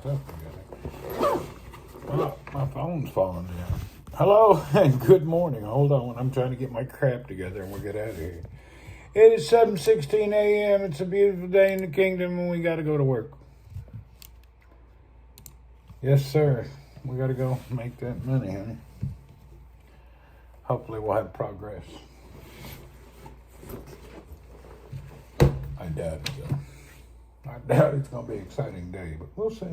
stuff together. Oh, my phone's falling down. Hello and good morning. Hold on, I'm trying to get my crap together and we'll get out of here. It is 7:16 a.m. It's a beautiful day in the kingdom and we got to go to work. Yes, sir. We got to go make that money, honey. Hopefully we'll have progress. I doubt it, though. I doubt it's going to be an exciting day, but we'll see.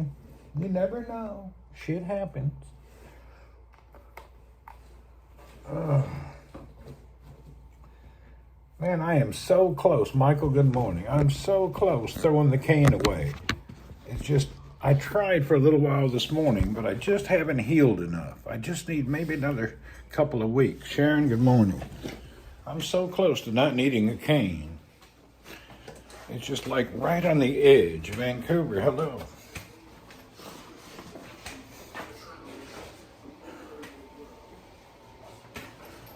You never know. Shit happens. Man, I am so close. Michael, good morning. I'm so close throwing the can away. It's just, I tried for a little while this morning, but I just haven't healed enough. I just need maybe another couple of weeks. Sharon, good morning. I'm so close to not needing a cane. It's just like right on the edge. Vancouver, hello.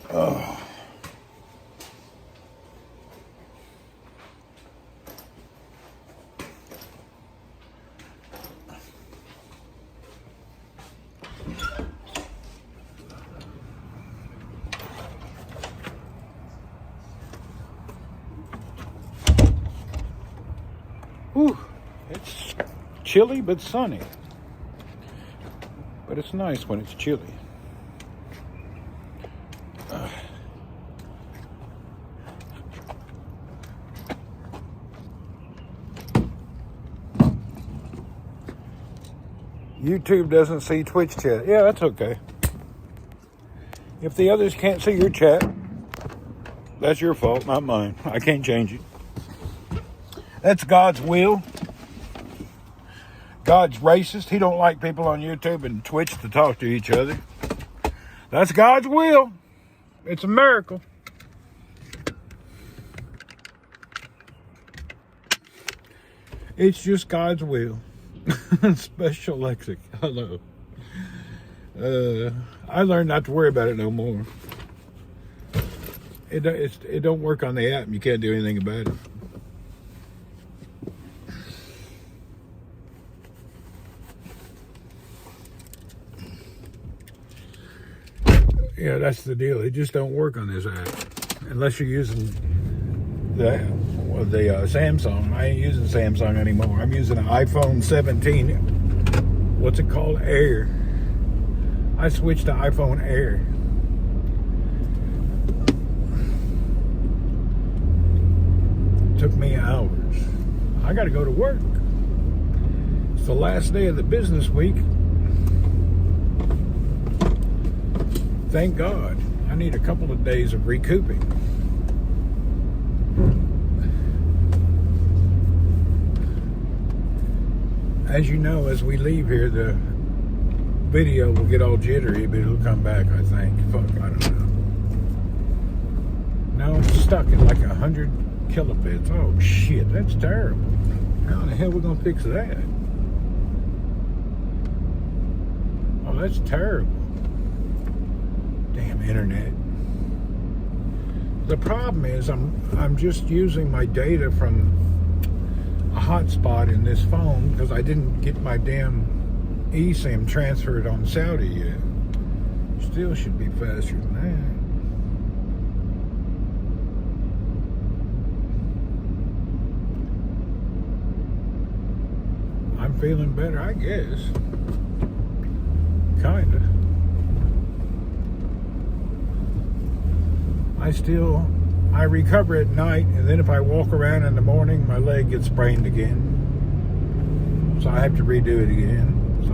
Oh. Whew. It's chilly but sunny. But it's nice when it's chilly. YouTube doesn't see Twitch chat. Yeah, that's okay. If the others can't see your chat, that's your fault, not mine. I can't change it. That's God's will. God's racist. He don't like people on YouTube and Twitch to talk to each other. That's God's will. It's a miracle. It's just God's will. Special lexic. Hello. I learned not to worry about it no more. It don't work on the app and you can't do anything about it. Yeah, that's the deal. It just don't work on this app unless you're using the Samsung. I ain't using Samsung anymore. I'm using an iPhone 17. What's it called? Air. I switched to iPhone Air. Took me hours. I got to go to work. It's the last day of the business week. Thank God. I need a couple of days of recouping. As you know, as we leave here, the video will get all jittery, but it'll come back, I think. Fuck, I don't know. No, it's stuck at like 100 kilobits. Oh, shit, that's terrible. How the hell are we going to fix that? Oh, that's terrible. Damn internet. The problem is I'm just using my data from a hotspot in this phone because I didn't get my damn eSIM transferred on Saudi yet. Still should be faster than that. I'm feeling better, I guess. Kinda. I recover at night, and then if I walk around in the morning, my leg gets sprained again. So I have to redo it again. So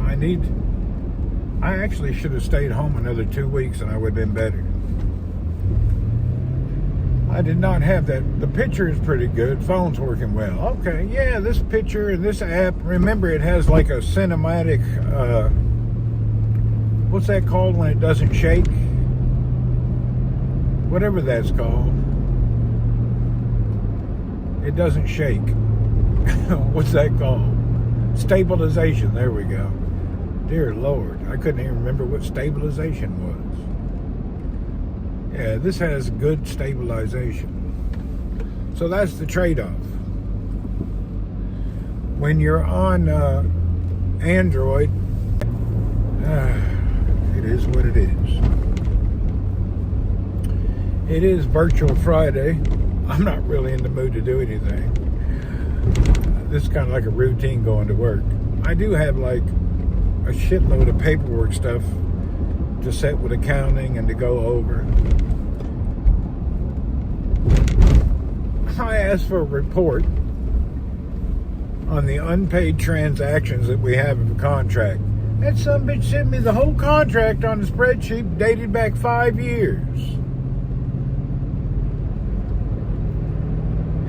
I actually should have stayed home another 2 weeks and I would have been better. I did not have that. The picture is pretty good. Phone's working well. Okay, yeah, this picture and this app, remember it has like a cinematic, what's that called when it doesn't shake? Whatever that's called. It doesn't shake. What's that called? Stabilization. There we go. Dear Lord, I couldn't even remember what stabilization was. Yeah, this has good stabilization. So that's the trade-off. When you're on Android. It is what it is. It is Virtual Friday. I'm not really in the mood to do anything. This is kind of like a routine going to work. I do have like a shitload of paperwork stuff to set with accounting and to go over. I asked for a report on the unpaid transactions that we have in the contract. That son of a bitch sent me the whole contract on the spreadsheet dated back 5 years.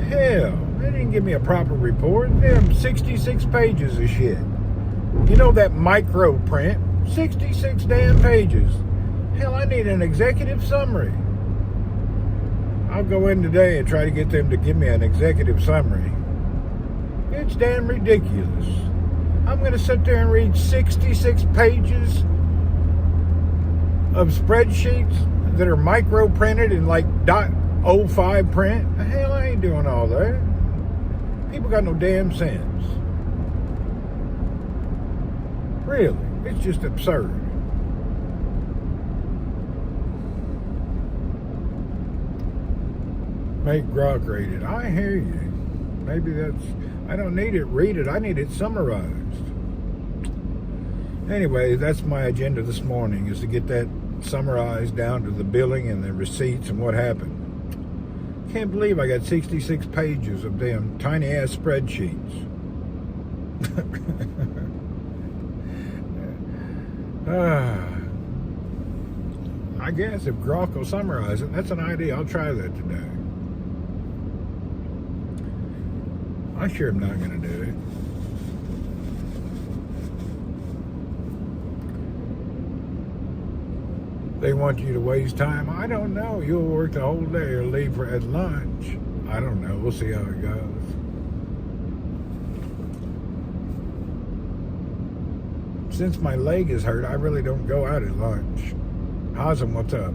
Hell, they didn't give me a proper report. Damn, 66 pages of shit. You know that micro print? 66 damn pages. Hell, I need an executive summary. I'll go in today and try to get them to give me an executive summary. It's damn ridiculous. I'm going to sit there and read 66 pages of spreadsheets that are micro printed in like .05 print. The hell, I ain't doing all that. People got no damn sense. Really, it's just absurd. Make grok rated. I hear you. Maybe that's... I don't need it read it. I need it summarized. Anyway, that's my agenda this morning, is to get that summarized down to the billing and the receipts and what happened. Can't believe I got 66 pages of damn tiny-ass spreadsheets. I guess if Grok will summarize it, that's an idea. I'll try that today. I sure am not going to do it. They want you to waste time. I don't know. You'll work the whole day or leave at lunch. I don't know. We'll see how it goes. Since my leg is hurt, I really don't go out at lunch. Hazem, what's up?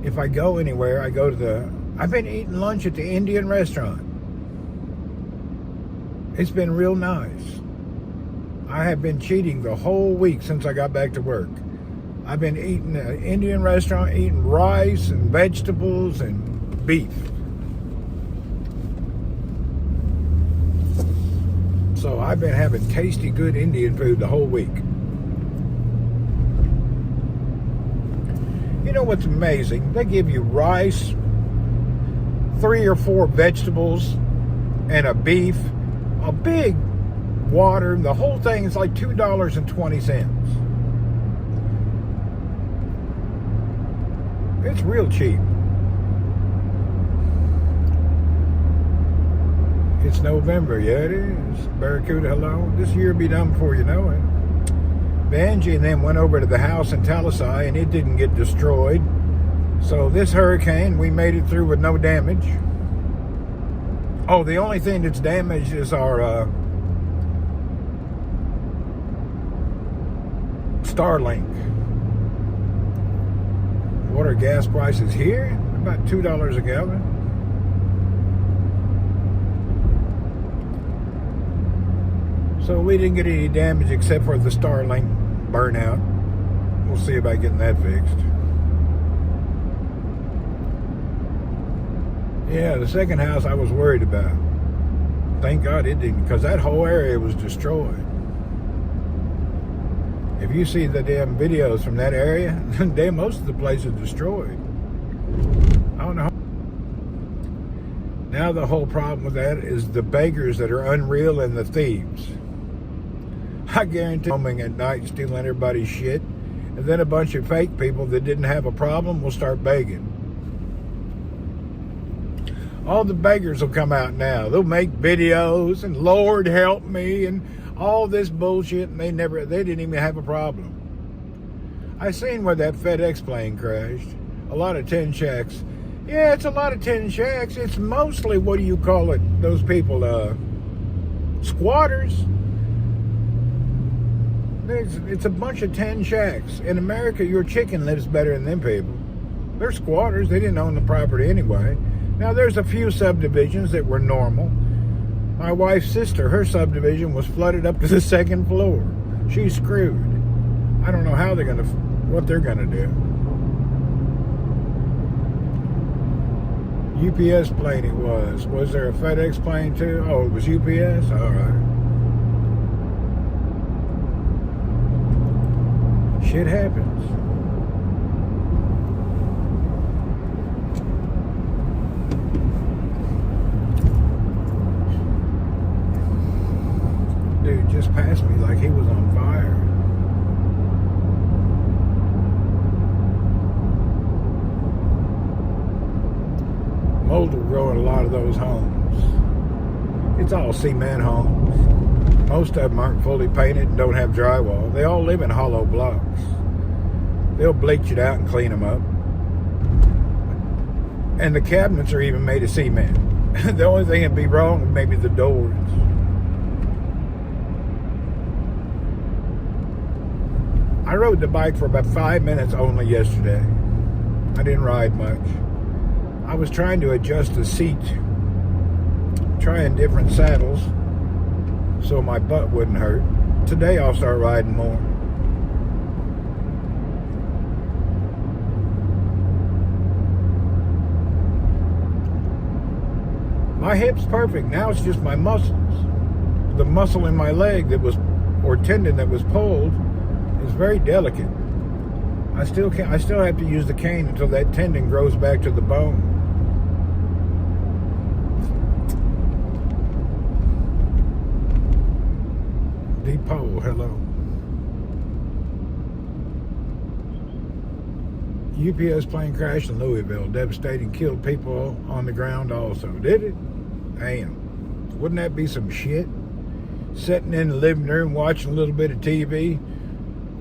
If I go anywhere, I go to I've been eating lunch at the Indian restaurant. It's been real nice. I have been cheating the whole week since I got back to work. I've been eating at an Indian restaurant, eating rice and vegetables and beef. So I've been having tasty, good Indian food the whole week. You know what's amazing? They give you rice, 3 or 4 vegetables, and a beef, a big water. The whole thing is like $2.20. It's real cheap. It's November. Yeah, it is. Barracuda, hello. This year will be done before you know it. Benji and them went over to the house in Talisai, and it didn't get destroyed. So this hurricane, we made it through with no damage. Oh, the only thing that's damaged is our Starlink. What are gas prices here? About $2 a gallon. So we didn't get any damage except for the Starlink burnout. We'll see about getting that fixed. Yeah, the second house I was worried about. Thank God it didn't, because that whole area was destroyed. If you see the damn videos from that area, most of the place is destroyed. I don't know. Now the whole problem with that is the beggars that are unreal and the thieves. I guarantee roaming at night, stealing everybody's shit, and then a bunch of fake people that didn't have a problem will start begging. All the beggars will come out now. They'll make videos and Lord help me and all this bullshit, and they didn't even have a problem. I seen where that FedEx plane crashed. A lot of tin shacks. Yeah, it's a lot of tin shacks. It's mostly, what do you call it? Those people, squatters. It's a bunch of tin shacks. In America, your chicken lives better than them people. They're squatters. They didn't own the property anyway. Now, there's a few subdivisions that were normal. My wife's sister, her subdivision was flooded up to the 2nd floor. she's screwed. I don't know how they're gonna, what they're gonna do. UPS plane it was. Was there a FedEx plane too? Oh, it was UPS? All right. Shit happens. Dude just passed me like he was on fire. Mold will grow in a lot of those homes. It's all cement homes. Most of them aren't fully painted and don't have drywall. They all live in hollow blocks. They'll bleach it out and clean them up. And the cabinets are even made of cement. The only thing that'd be wrong is maybe the doors. I rode the bike for about 5 minutes only yesterday. I didn't ride much. I was trying to adjust the seat, trying different saddles so my butt wouldn't hurt. Today I'll start riding more. My hip's perfect. Now it's just my muscles. The muscle in my leg that was, or tendon that was pulled, is very delicate. I still have to use the cane until that tendon grows back to the bone. Depot, hello. UPS plane crashed in Louisville, devastating, killed people on the ground also. Did it? Damn. Wouldn't that be some shit? Sitting in the living room watching a little bit of TV,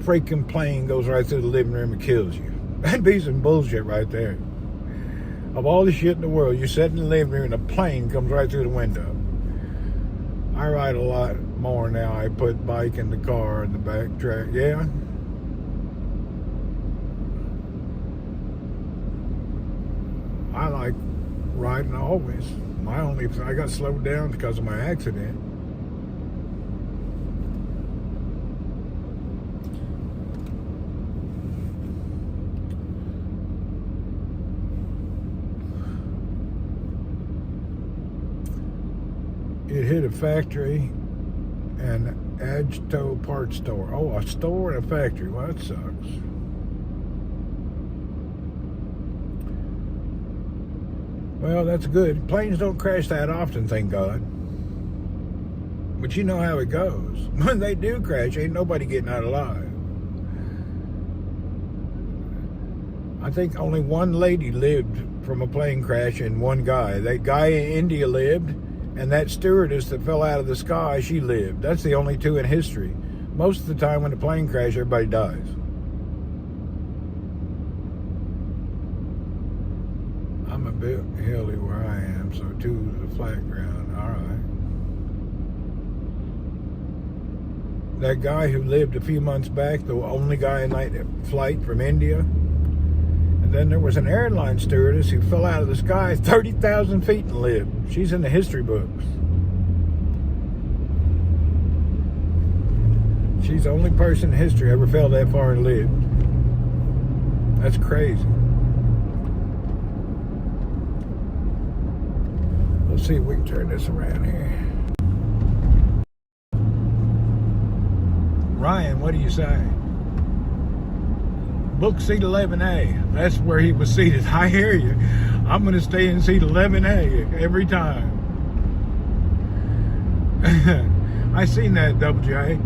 freaking plane goes right through the living room and kills you. That'd be some bullshit right there. Of all the shit in the world, you're sitting in the living room and a plane comes right through the window. I ride a lot more now. I put bike in the car in the back track. Yeah. I like riding always. I got slowed down because of my accident. It hit a factory and Agto parts store. Oh, a store and a factory. Well, that sucks. Well, that's good. Planes don't crash that often, thank God. But you know how it goes. When they do crash, ain't nobody getting out alive. I think only one lady lived from a plane crash and one guy. That guy in India lived, and that stewardess that fell out of the sky, she lived. That's the only two in history. Most of the time when the plane crashes, everybody dies. I'm a bit hilly where I am, so two is the flat ground. All right. That guy who lived a few months back, the only guy in that flight from India. And then there was an airline stewardess who fell out of the sky 30,000 feet and lived. She's in the history books. She's the only person in history ever fell that far and lived. That's crazy. Let's see if we can turn this around here. Ryan, what do you say? Book seat 11A. That's where he was seated. I hear you. I'm going to stay in seat 11A every time. I seen that, Double J.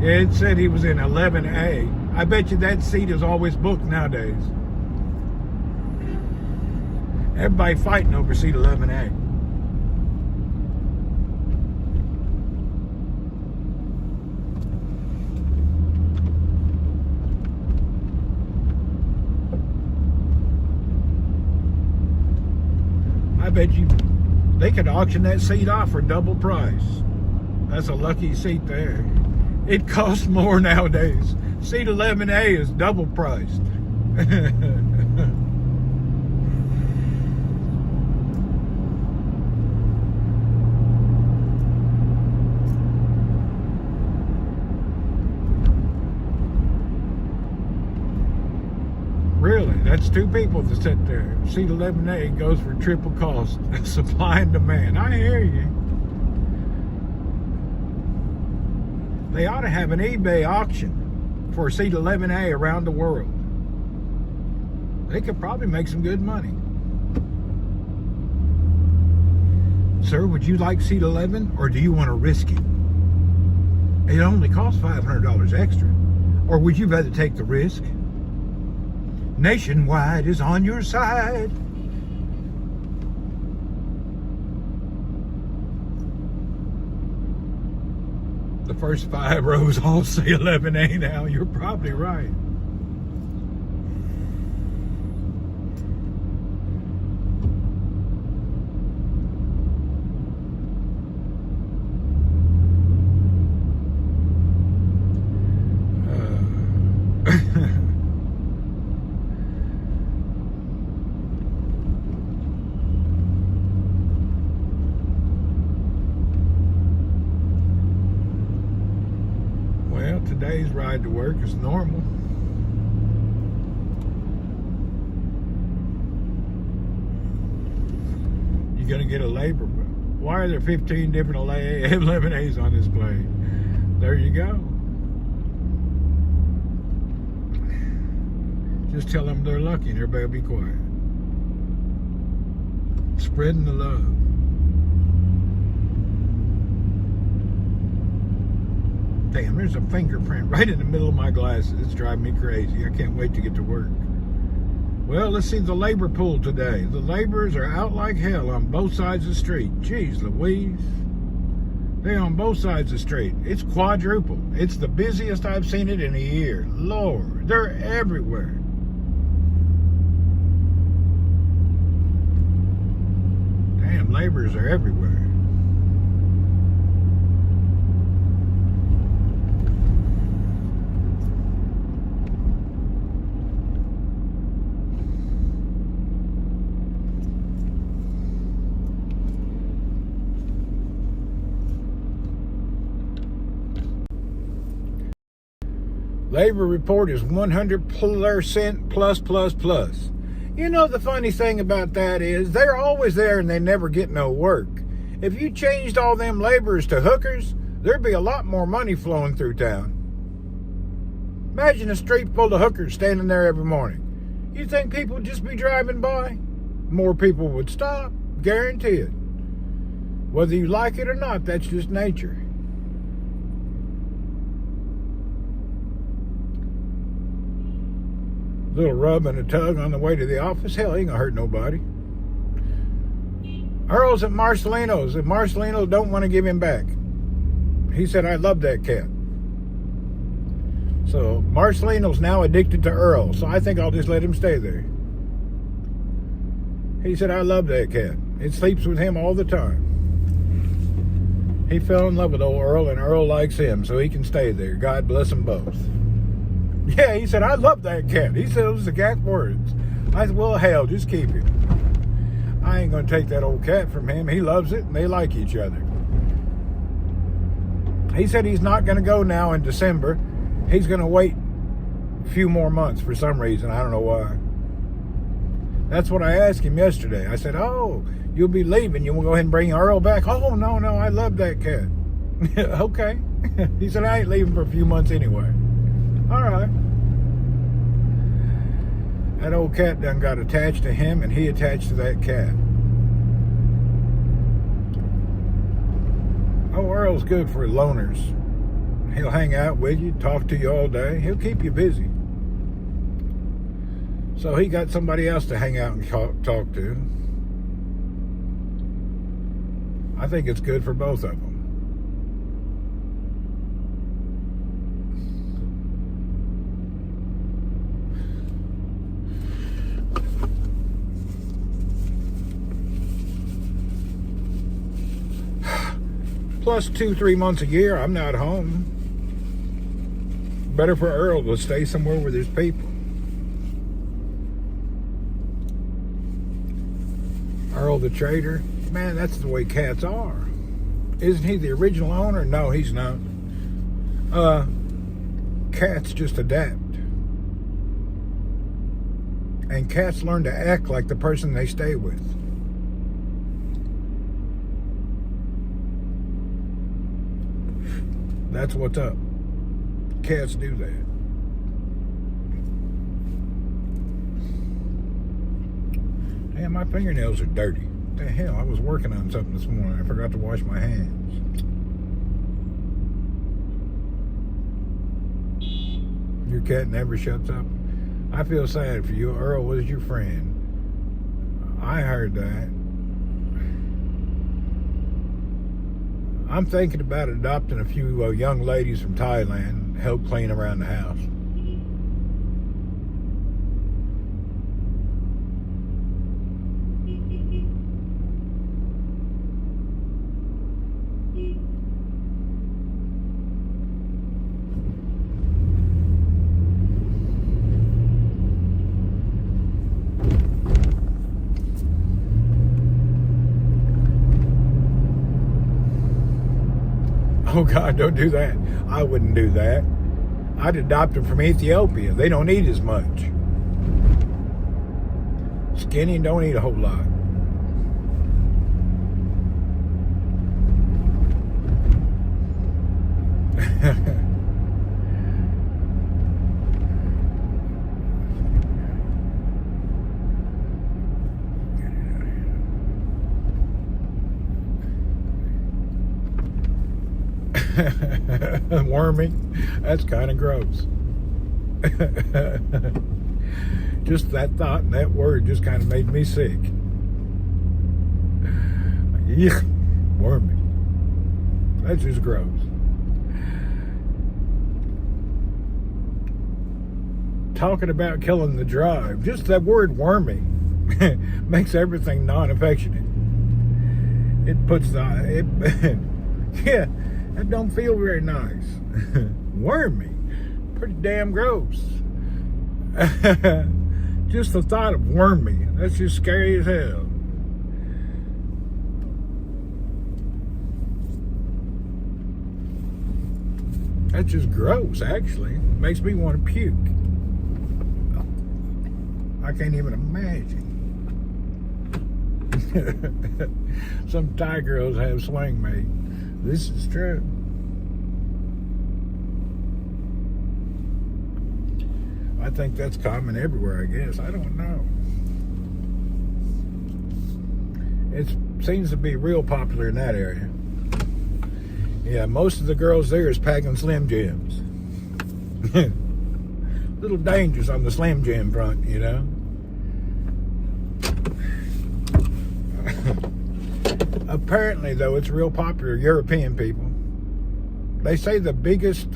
Yeah, it said he was in 11A. I bet you that seat is always booked nowadays. Everybody fighting over seat 11A. I bet you they could auction that seat off for double price. That's a lucky seat there. It costs more nowadays. Seat 11A is double priced. That's two people that sit there. Seat 11A goes for triple cost. Supply and demand. I hear you. They ought to have an eBay auction for seat 11A around the world. They could probably make some good money. Sir, would you like seat 11 or do you want to risk it? It only costs $500 extra. Or would you rather take the risk? Nationwide is on your side. The first 5 rows all say 11A now. You're probably right. Today's ride to work is normal. You're going to get a labor bill. Why are there 15 different 11As on this plane? There you go. Just tell them they're lucky and everybody will be quiet. Spreading the love. Damn, there's a fingerprint right in the middle of my glasses. It's driving me crazy. I can't wait to get to work. Well, let's see the labor pool today. The laborers are out like hell on both sides of the street. Jeez Louise. They're on both sides of the street. It's quadruple. It's the busiest I've seen it in a year. Lord, they're everywhere. Damn, laborers are everywhere. Labor report is 100% plus. You know, the funny thing about that is they're always there and they never get no work. If you changed all them laborers to hookers, there'd be a lot more money flowing through town. Imagine a street full of hookers standing there every morning. You think people would just be driving by? More people would stop, guaranteed. Whether you like it or not, that's just nature. Little rub and a tug on the way to the office. Hell, he ain't gonna hurt nobody. Earl's at Marcelino's, and Marcelino don't want to give him back. He said, I love that cat. So Marcelino's now addicted to Earl, so I think I'll just let him stay there. He said, I love that cat. It sleeps with him all the time. He fell in love with old Earl, and Earl likes him, so he can stay there. God bless them both. Yeah, he said, I love that cat. He said it was the cat's words. I said, well, hell, just keep him. I ain't going to take that old cat from him. He loves it, and they like each other. He said he's not going to go now in December. He's going to wait a few more months for some reason. I don't know why. That's what I asked him yesterday. I said, oh, you'll be leaving. You want to go ahead and bring Earl back? Oh, no, I love that cat. Okay. He said, I ain't leaving for a few months anyway. All right. That old cat done got attached to him, and he attached to that cat. Oh, Earl's good for loners. He'll hang out with you, talk to you all day. He'll keep you busy. So he got somebody else to hang out and talk to. I think it's good for both of them. Plus 2-3 months a year, I'm not home. Better for Earl to stay somewhere where there's people. Earl the trader, man, that's the way cats are. Isn't he the original owner? No, he's not. Cats just adapt. And cats learn to act like the person they stay with. That's what's up. Cats do that. Damn, my fingernails are dirty. What the hell? I was working on something this morning. I forgot to wash my hands. Your cat never shuts up. I feel sad for you. Earl was your friend. I heard that. I'm thinking about adopting a few young ladies from Thailand, help clean around the house. Oh God, don't do that. I wouldn't do that. I'd adopt them from Ethiopia. They don't eat as much. Skinny don't eat a whole lot. Wormy, that's kind of gross. Just that thought and that word just kind of made me sick. Yuck, wormy. That's just gross. Talking about killing the drive, just that word wormy makes everything non-affectionate. It puts yeah, that don't feel very nice. Wormy. Pretty damn gross. Just the thought of wormy. That's just scary as hell. That's just gross, actually. Makes me want to puke. I can't even imagine. Some Thai girls have swing mates. This is true. I think that's common everywhere, I guess. I don't know. It seems to be real popular in that area. Yeah, most of the girls there is packing Slim Jims. Little dangerous on the Slim Jim front, you know. Apparently, though, it's real popular. European people. They say the biggest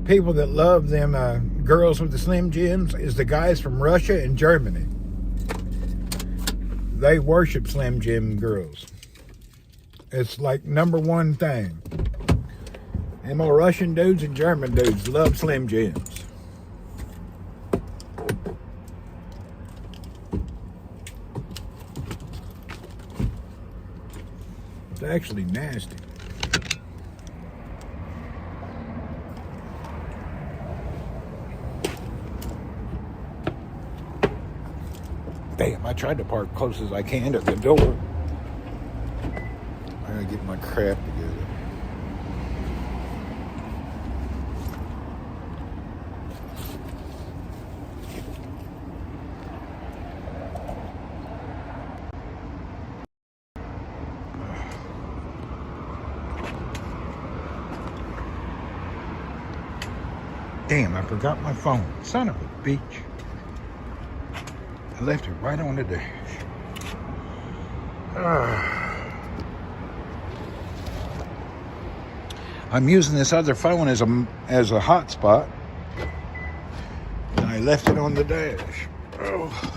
people that love them girls with the Slim Jims is the guys from Russia and Germany. They worship Slim Jim girls. It's like #1 thing. Them old Russian dudes and German dudes love Slim Jims. It's actually nasty. Damn, I tried to park close as I can to the door. I gotta get my crap together. Damn, I forgot my phone. Son of a bitch. I left it right on the dash. I'm using this other phone as a hotspot, and I left it on the dash. Oh.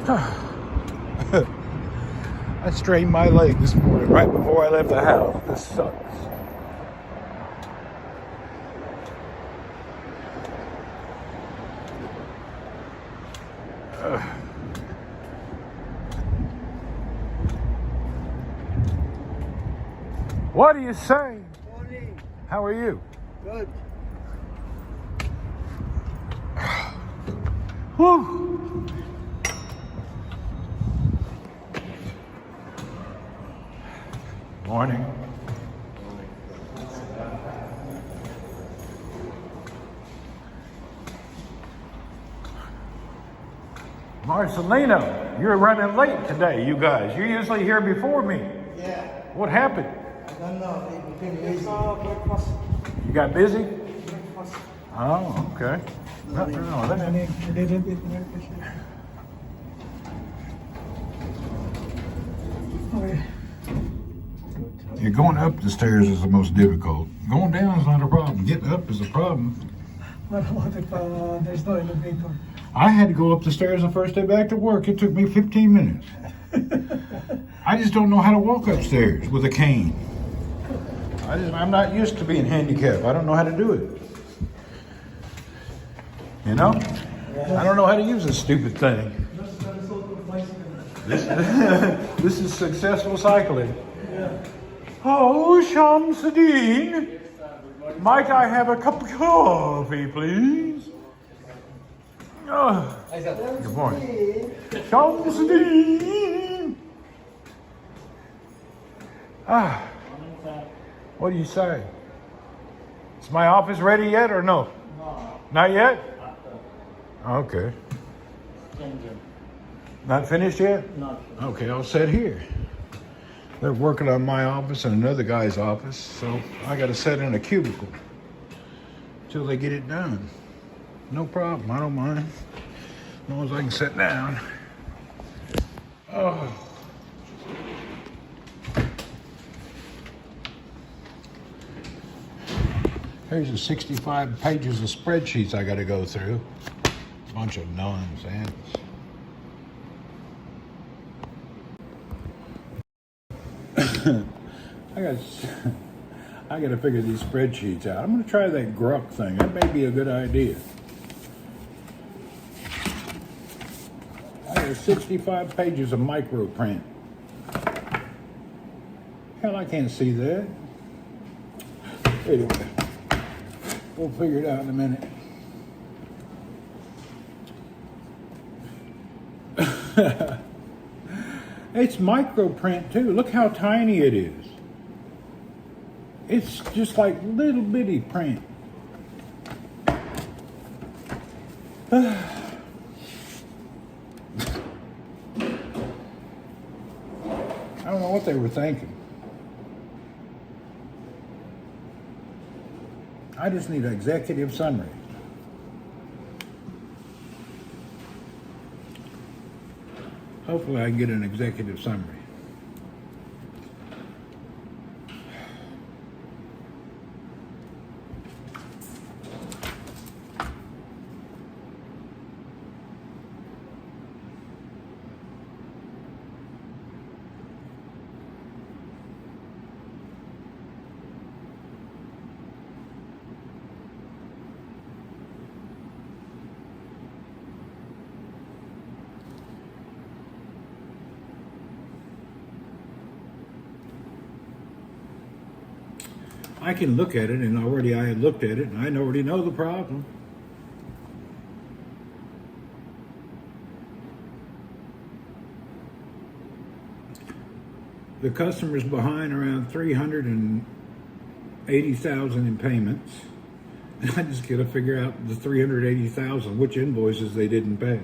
Whew. I strained my leg this morning right before I left the house. This sucks. What do you say? Morning. How are you? Good. Whew. Morning. Marcelino, you're running late today, you guys. You're usually here before me. Yeah. What happened? I don't know. It became lazy. Breakfast. You got busy? Breakfast. Oh, okay. Nothing wrong with that. I didn't eat breakfast. Okay. Yeah, going up the stairs is the most difficult. Going down is not a problem. Getting up is a problem. What about if there's no elevator? I had to go up the stairs the first day back to work. It took me 15 minutes. I just don't know how to walk upstairs with a cane. I'm not used to being handicapped. I don't know how to do it. You know? I don't know how to use this stupid thing. That's the result of bicycle. This is successful cycling. Yeah. Oh, Shamsuddin, might I have a cup of coffee, please? Oh, good morning. Shamsuddin. Ah, what do you say? Is my office ready yet or no? No. Not yet? Okay. Not finished yet? Not. Okay, I'll sit here. They're working on my office and another guy's office, so I got to sit in a cubicle till they get it done. No problem, I don't mind. As long as I can sit down. Oh. Here's the 65 pages of spreadsheets I got to go through. Bunch of nonsense. I got to figure these spreadsheets out. I'm going to try that Gruck thing. That may be a good idea. I got 65 pages of micro print. Hell, I can't see that. Anyway, we'll figure it out in a minute. It's micro print too. Look how tiny it is. It's just like little bitty print. I don't know what they were thinking. I just need an executive summary. Hopefully I can get an executive summary. I can look at it, and already I had looked at it, and I already know the problem. The customer's behind around $380,000 in payments. And I just got to figure out the $380,000, which invoices they didn't pay.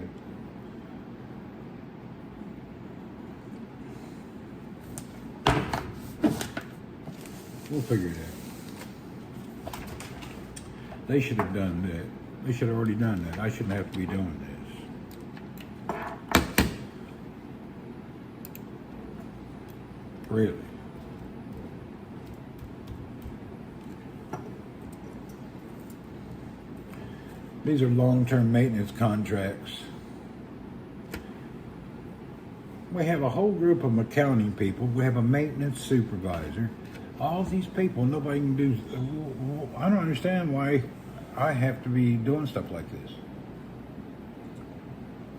We'll figure it out. They should have done that. They should have already done that. I shouldn't have to be doing this. Really. These are long-term maintenance contracts. We have a whole group of accounting people. We have a maintenance supervisor. All these people, nobody can do. I don't understand why I have to be doing stuff like this.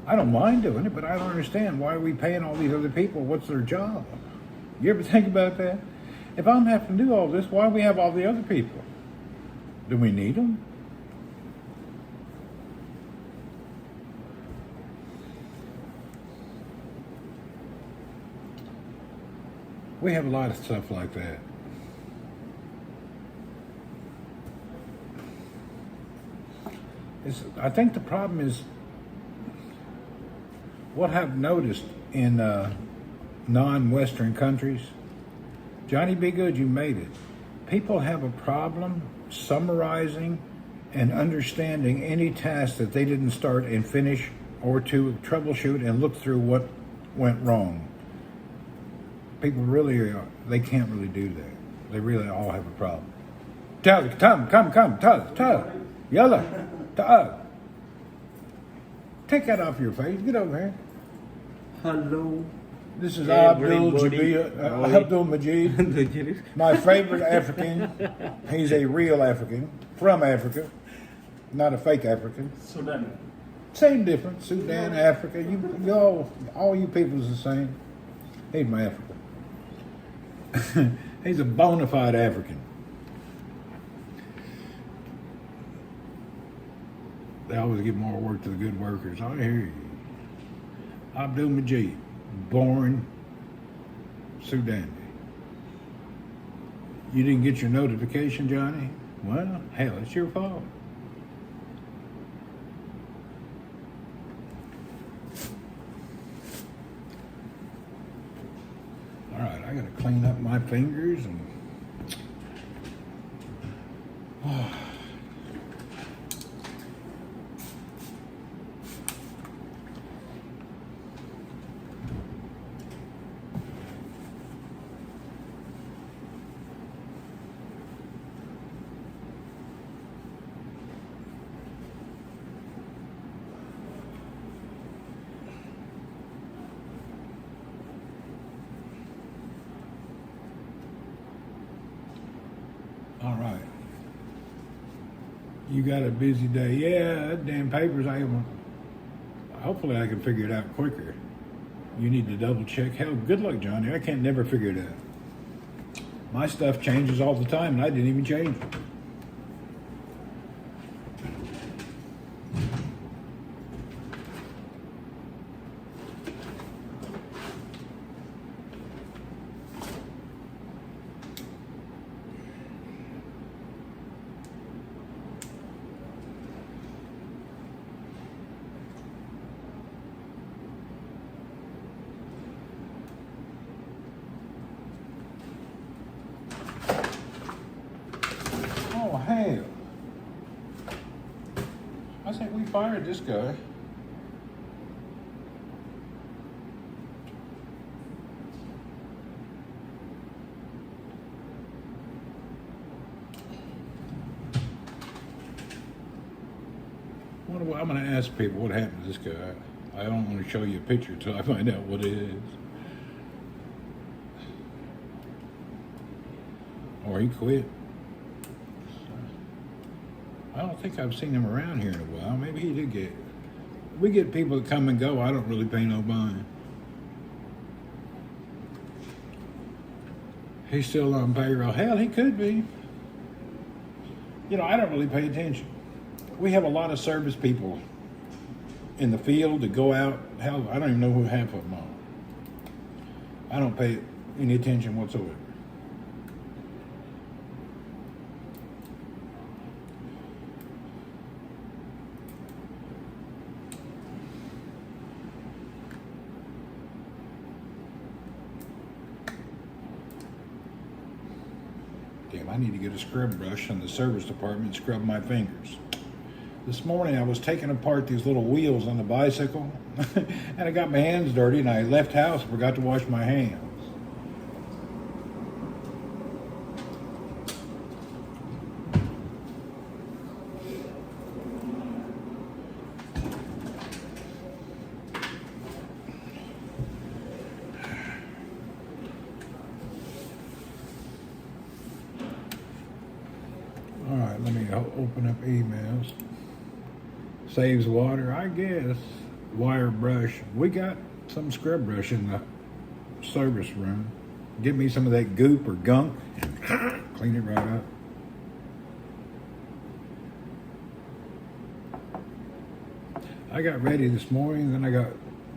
I don't mind doing it, but I don't understand why are we paying all these other people? What's their job? You ever think about that? If I'm having to do all this, why do we have all the other people? Do we need them? We have a lot of stuff like that. I think the problem is what I've noticed in non-Western countries. Johnny B. Good, you made it. People have a problem summarizing and understanding any task that they didn't start and finish, or to troubleshoot and look through what went wrong. People really they can't really do that. They really all have a problem. Tug, Tug, yalla, Tug. Take that off your face. Get over here. Hello. This is Abdul everybody. Majid, my favorite African. He's a real African from Africa, not a fake African. Sudan. Same difference. Sudan, Africa. You all you people is the same. He's my African. He's a bona fide African. They always give more work to the good workers. I hear you. Abdul Majid, born Sudan. You didn't get your notification, Johnny? Well, hell, it's your fault. All right, I gotta clean up my fingers and. All right. You got a busy day. Yeah, that damn papers, hopefully I can figure it out quicker. You need to double check. Hell, good luck, Johnny. I can't never figure it out. My stuff changes all the time, and I didn't even change it. Oh, hell. I think we fired this guy. I'm going to ask people what happened to this guy. I don't want to show you a picture until I find out what it is. Or he quit. I don't think I've seen him around here in a while. Maybe he did get. We get people that come and go. I don't really pay no mind. He's still on payroll. Hell, he could be. You know, I don't really pay attention. We have a lot of service people in the field that go out. Hell, I don't even know who half of them are. I don't pay any attention whatsoever. Damn, I need to get a scrub brush in the service department and scrub my fingers. This morning I was taking apart these little wheels on the bicycle and I got my hands dirty and I left house and forgot to wash my hands. Open up emails. Saves water, I guess. Wire brush. We got some scrub brush in the service room. Get me some of that goop or gunk and clean it right up. I got ready this morning, then I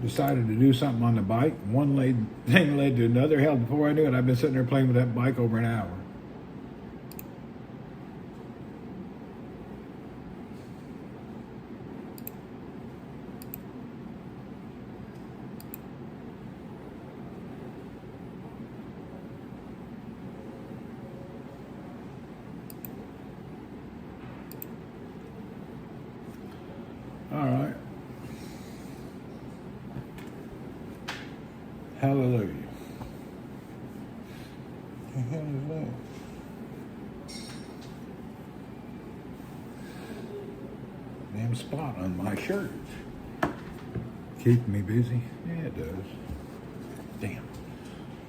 decided to do something on the bike. One thing led to another. Hell, before I knew it, I've been sitting there playing with that bike over an hour. All right. Hallelujah. What the hell is that? Damn spot on my shirt. Keeping me busy? Yeah, it does. Damn.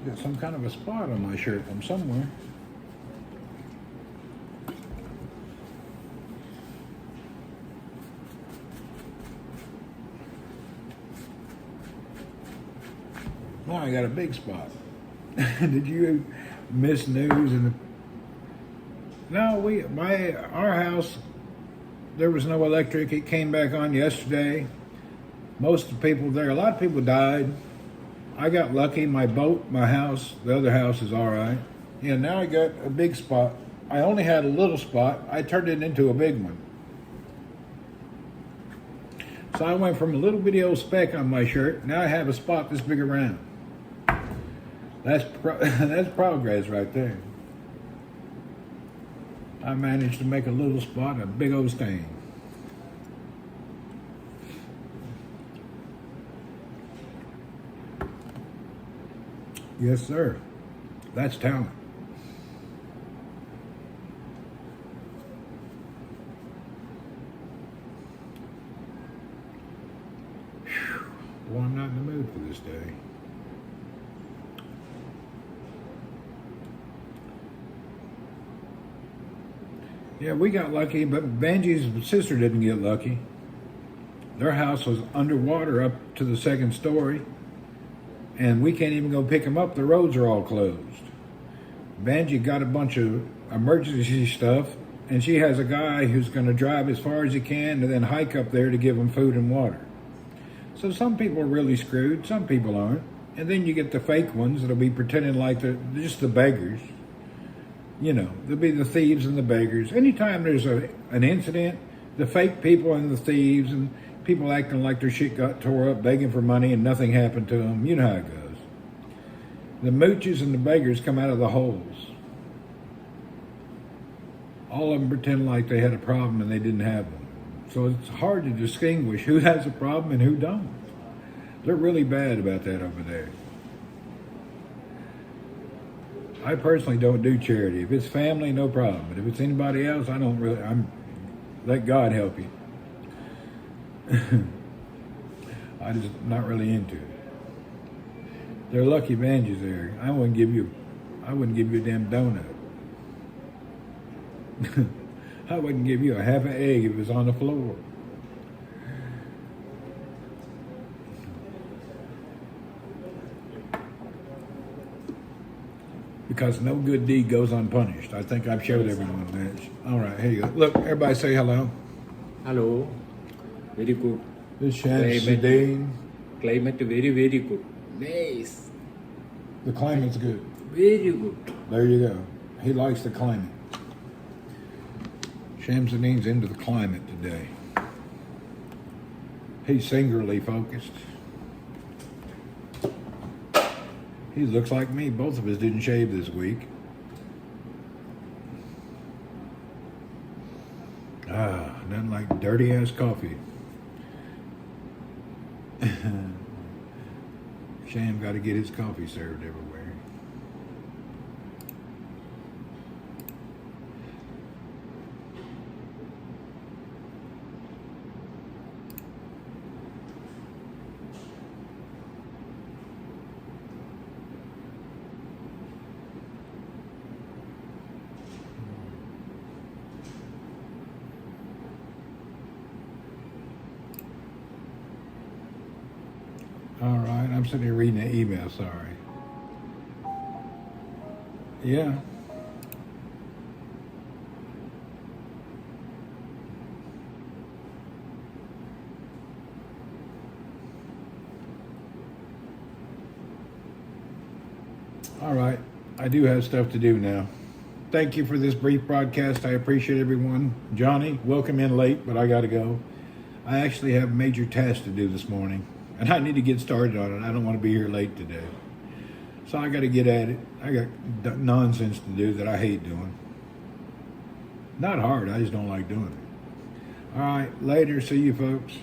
Got some kind of a spot on my shirt from somewhere. Now I got a big spot. Did you miss news? No, our house, there was no electric. It came back on yesterday. Most of the people there, a lot of people died. I got lucky. My boat, my house, the other house is all right. Yeah, now I got a big spot. I only had a little spot. I turned it into a big one. So I went from a little bitty old speck on my shirt. Now I have a spot this big around. That's progress right there. I managed to make a little spot, a big old stain. Yes, sir. That's talent. Whew. Well, I'm not in the mood for this day. Yeah, we got lucky, but Benji's sister didn't get lucky. Their house was underwater up to the second story, and we can't even go pick them up. The roads are all closed. Benji got a bunch of emergency stuff, and she has a guy who's going to drive as far as he can and then hike up there to give them food and water. So some people are really screwed, some people aren't. And then you get the fake ones that'll be pretending like they're just the beggars. You know, there'll be the thieves and the beggars. Anytime there's an incident, the fake people and the thieves and people acting like their shit got tore up, begging for money and nothing happened to them. You know how it goes. The mooches and the beggars come out of the holes. All of them pretend like they had a problem and they didn't have one. So it's hard to distinguish who has a problem and who don't. They're really bad about that over there. I personally don't do charity. If it's family, no problem. But if it's anybody else, let God help you. I'm just not really into it. They're lucky Benji's there. I wouldn't give you a damn donut. I wouldn't give you a half an egg if it was on the floor. Because no good deed goes unpunished. I think I've showed everyone that. All right, here you go. Look, everybody say hello. Hello. Very good. This is Shamsuddin. Climate very, very good. Nice. The climate's good. Very good. There you go. He likes the climate. Shamsuddin's into the climate today. He's singularly focused. He looks like me. Both of us didn't shave this week. Nothing like dirty ass coffee. Sham got to get his coffee served everywhere. All right, I'm sitting here reading the email, sorry. Yeah. All right, I do have stuff to do now. Thank you for this brief broadcast. I appreciate everyone. Johnny, welcome in late, but I got to go. I actually have major tasks to do this morning, and I need to get started on it. I don't want to be here late today. So I got to get at it. I got nonsense to do that I hate doing. Not hard, I just don't like doing it. All right, later. See you folks.